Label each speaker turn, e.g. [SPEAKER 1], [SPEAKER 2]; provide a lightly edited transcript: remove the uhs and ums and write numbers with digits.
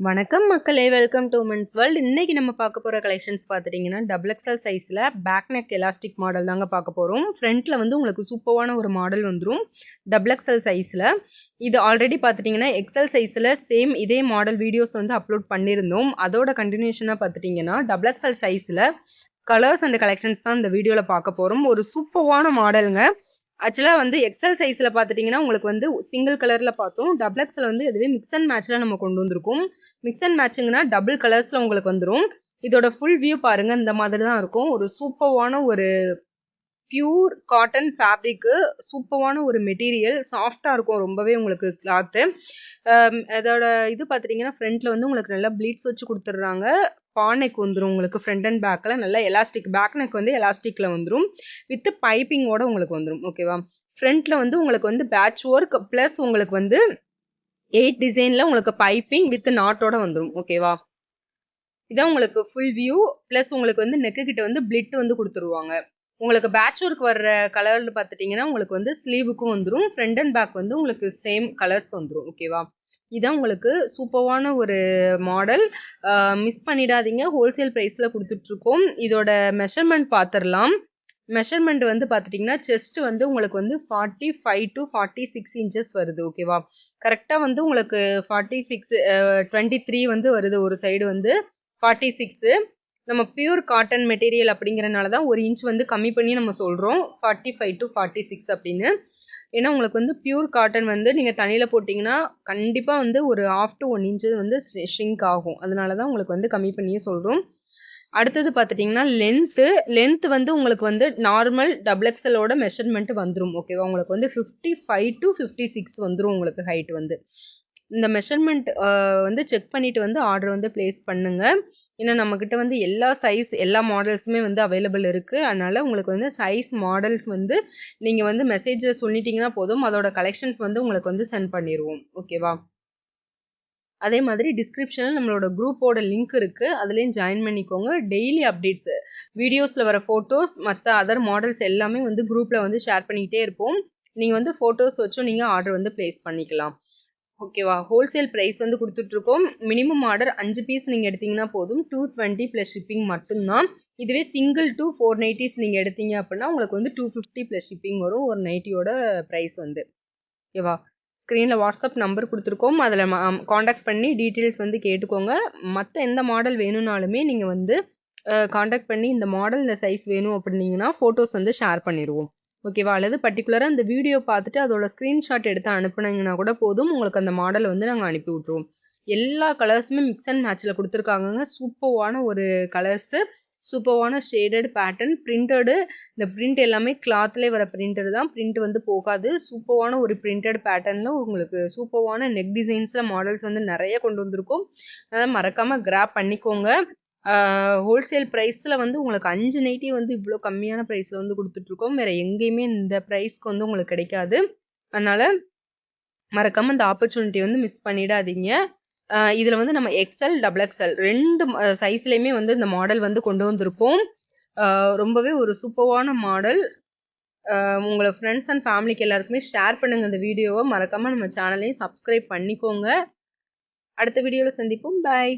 [SPEAKER 1] வணக்கம் மக்களே, welcome to men's world. இன்னைக்கு நம்ம பார்க்க போகிற கலெக்ஷன்ஸ் பார்த்துட்டிங்கன்னா டபுள் எக்ஸல் சைஸில் பேக் நெக் எலாஸ்டிக் மாடல் தாங்க பார்க்க போகிறோம். ஃப்ரண்ட்டில் வந்து உங்களுக்கு சூப்பரான ஒரு மாடல் வந்துடும் டபுள் எக்ஸல் சைஸில். இது ஆல்ரெடி பார்த்துட்டிங்கன்னா எக்ஸல் சைஸில் சேம் இதே மாடல் வீடியோஸ் வந்து அப்லோட் பண்ணியிருந்தோம். அதோட கண்டினியூஷனாக பார்த்துட்டிங்கன்னா டபுள் எக்ஸல் சைஸில் கலர்ஸ் அண்ட் கலெக்ஷன்ஸ் தான் இந்த வீடியோவில் பார்க்க போகிறோம். ஒரு சூப்பரான மாடலுங்க. ஆக்சுவலாக வந்து எக்ஸல் சைஸில் பார்த்துட்டிங்கன்னா உங்களுக்கு வந்து சிங்கிள் கலரில் பார்த்தோம். டபுள் எக்ஸல் வந்து இதுவே மிக்ஸ் அண்ட் மேட்ச்சில் நம்ம கொண்டு வந்திருக்கோம். மிக்ஸ் அண்ட் மேட்சிங்னா டபுள் கலர்ஸில் உங்களுக்கு வந்துடும். இதோட ஃபுல் வியூ பாருங்கள், இந்த மாதிரி தான் இருக்கும். ஒரு சூப்பரான ஒரு பியூர் காட்டன் ஃபேப்ரிக்கு, சூப்பரான ஒரு மெட்டீரியல், சாஃப்டாக இருக்கும் ரொம்பவே உங்களுக்கு கிளாத்து. அதோட இது பார்த்துட்டிங்கன்னா ஃப்ரண்ட்டில் வந்து உங்களுக்கு நல்லா ப்ளீட்ஸ் வச்சு கொடுத்துட்றாங்க. பானைக்கு வந்துடும் உங்களுக்கு ஃப்ரண்ட் அண்ட் பேக்கில் நல்லா எலாஸ்டிக். பேக் நெக் வந்து எலாஸ்டிக்கில் வந்துடும் வித் பைப்பிங்கோட உங்களுக்கு வந்துடும். ஓகேவா, ஃப்ரண்ட்டில் வந்து உங்களுக்கு வந்து பேட்ச் ஒர்க் ப்ளஸ் உங்களுக்கு வந்து 8 டிசைனில் உங்களுக்கு பைப்பிங் வித் நாட்டோட வந்துடும். ஓகேவா, இதான் உங்களுக்கு ஃபுல் வியூ. ப்ளஸ் உங்களுக்கு வந்து நெக்கு கிட்ட வந்து பிளிட் வந்து கொடுத்துருவாங்க. உங்களுக்கு பேட்ச் ஒர்க் வர்ற கலர்னு பார்த்துட்டிங்கன்னா உங்களுக்கு வந்து ஸ்லீவுக்கும் வந்துடும். ஃப்ரண்ட் அண்ட் பேக் வந்து உங்களுக்கு சேம் கலர்ஸ் வந்துடும். ஓகேவா, இதான் உங்களுக்கு சூப்பரான ஒரு மாடல். மிஸ் பண்ணிடாதீங்க, ஹோல்சேல் ப்ரைஸில் கொடுத்துட்ருக்கோம். இதோட மெஷர்மெண்ட் பார்த்துடலாம். மெஷர்மெண்ட் வந்து பார்த்துட்டிங்கன்னா செஸ்ட் வந்து உங்களுக்கு வந்து 45 to 46 இன்ச்சஸ் வருது. ஓகேவா, கரெக்டாக வந்து உங்களுக்கு 46 23 வந்து வருது. ஒரு சைடு வந்து 46. நம்ம பியூர் காட்டன் மெட்டீரியல் அப்படிங்கிறனால தான் ஒரு இன்ச் வந்து கம்மி பண்ணி நம்ம சொல்கிறோம் 45 to 46 அப்படின்னு. ஏன்னா உங்களுக்கு வந்து பியூர் காட்டன் வந்து நீங்கள் தண்ணியில் போட்டிங்கன்னா கண்டிப்பாக வந்து ஒரு 1/2 to 1 இன்ச்சு வந்து ஷ்ரிங்க் ஆகும். அதனால தான் உங்களுக்கு வந்து கம்மி பண்ணியே சொல்கிறோம். அடுத்தது பார்த்துட்டிங்கன்னா லென்த்து வந்து உங்களுக்கு வந்து நார்மல் டபுள் எக்ஸலோட மெஷர்மெண்ட் வந்துடும். ஓகேவா, உங்களுக்கு வந்து 55 to 56 வந்துடும் உங்களுக்கு ஹைட் வந்து. இந்த மெஷர்மெண்ட் வந்து செக் பண்ணிவிட்டு வந்து ஆர்டர் வந்து ப்ளேஸ் பண்ணுங்கள். ஏன்னா நம்மக்கிட்ட வந்து எல்லா சைஸ் எல்லா மாடல்ஸுமே வந்து அவைலபிள் இருக்குது. அதனால் உங்களுக்கு வந்து சைஸ் மாடல்ஸ் வந்து நீங்கள் வந்து மெசேஜில் சொல்லிட்டீங்கன்னா போதும், அதோட கலெக்ஷன்ஸ் வந்து உங்களுக்கு வந்து சென்ட் பண்ணிடுவோம். ஓகேவா, அதே மாதிரி டிஸ்கிரிப்ஷனில் நம்மளோட குரூப்போட லிங்க் இருக்குது, அதுலேயும் ஜாயின் பண்ணிக்கோங்க. டெய்லி அப்டேட்ஸு, வீடியோஸில் வர ஃபோட்டோஸ், மற்ற அதர் மாடல்ஸ் எல்லாமே வந்து குரூப்பில் வந்து ஷேர் பண்ணிக்கிட்டே இருப்போம். நீங்கள் வந்து ஃபோட்டோஸ் வச்சும் நீங்கள் ஆர்டர் வந்து ப்ளேஸ் பண்ணிக்கலாம். ஓகேவா, ஹோல்சேல் ப்ரைஸ் வந்து கொடுத்துட்ருக்கோம். மினிமம் ஆர்டர் 5 பீஸ் நீங்கள் எடுத்திங்கன்னா போதும், 220 ப்ளஸ் ஷிப்பிங் மட்டும்தான். இதுவே சிங்கிள் to 4 நைட்டிஸ் நீங்கள் எடுத்தீங்க அப்படின்னா உங்களுக்கு வந்து 250 ப்ளஸ் ஷிப்பிங் வரும் ஒரு நைட்டியோட ப்ரைஸ் வந்து. ஓகேவா, ஸ்க்ரீனில் வாட்ஸ்அப் நம்பர் கொடுத்துருக்கோம், அதில் காண்டாக்ட் பண்ணி டீட்டெயில்ஸ் வந்து கேட்டுக்கோங்க. மற்ற எந்த மாடல் வேணும்னாலுமே நீங்கள் வந்து காண்டாக்ட் பண்ணி இந்த மாடல் இந்த சைஸ் வேணும் அப்படின்னீங்கன்னா ஃபோட்டோஸ் வந்து ஷேர் பண்ணிடுவோம். ஓகேவா, அல்லது பர்டிகுலராக அந்த வீடியோ பார்த்துட்டு அதோட ஸ்க்ரீன்ஷாட் எடுத்து அனுப்புனீங்கன்னா கூட போதும், உங்களுக்கு அந்த மாடல் வந்து நாங்கள் அனுப்பி விட்ருவோம். எல்லா கலர்ஸுமே மிக்ஸ் அண்ட் மேட்சில் கொடுத்துருக்காங்கங்க. சூப்பரான ஒரு கலர்ஸு, சூப்பரான ஷேடட் பேட்டர்ன், பிரிண்டடு. இந்த பிரிண்ட் எல்லாமே கிளாத்லேயே வர பிரிண்டட் தான், பிரிண்ட் வந்து போகாது. சூப்பரான ஒரு பிரிண்டட் பேட்டர்னில் உங்களுக்கு சூப்பரான நெக் டிசைன்ஸில் மாடல்ஸ் வந்து நிறைய கொண்டு வந்திருக்கும். அதனால் மறக்காமல் கிராப் பண்ணிக்கோங்க. ஹோல்சேல் ப்ரைஸில் வந்து உங்களுக்கு 5 நைட்டி வந்து இவ்வளோ கம்மியான ப்ரைஸில் வந்து கொடுத்துட்ருக்கோம். வேறு எங்கேயுமே இந்த ப்ரைஸ்க்கு வந்து உங்களுக்கு கிடைக்காது. அதனால் மறக்காமல் இந்த ஆப்பர்ச்சுனிட்டி வந்து மிஸ் பண்ணிடாதீங்க. இதில் வந்து நம்ம எக்ஸல் டபுள் எக்ஸல் 2 சைஸ்லேயுமே வந்து இந்த மாடல் வந்து கொண்டு வந்திருக்கோம். ரொம்பவே ஒரு சூப்பரான மாடல். உங்களை ஃப்ரெண்ட்ஸ் அண்ட் ஃபேமிலிக்கு எல்லாருக்குமே ஷேர் பண்ணுங்கள் இந்த வீடியோவை. மறக்காமல் நம்ம சேனலையும் சப்ஸ்கிரைப் பண்ணிக்கோங்க. அடுத்த வீடியோவில் சந்திப்போம். பாய்.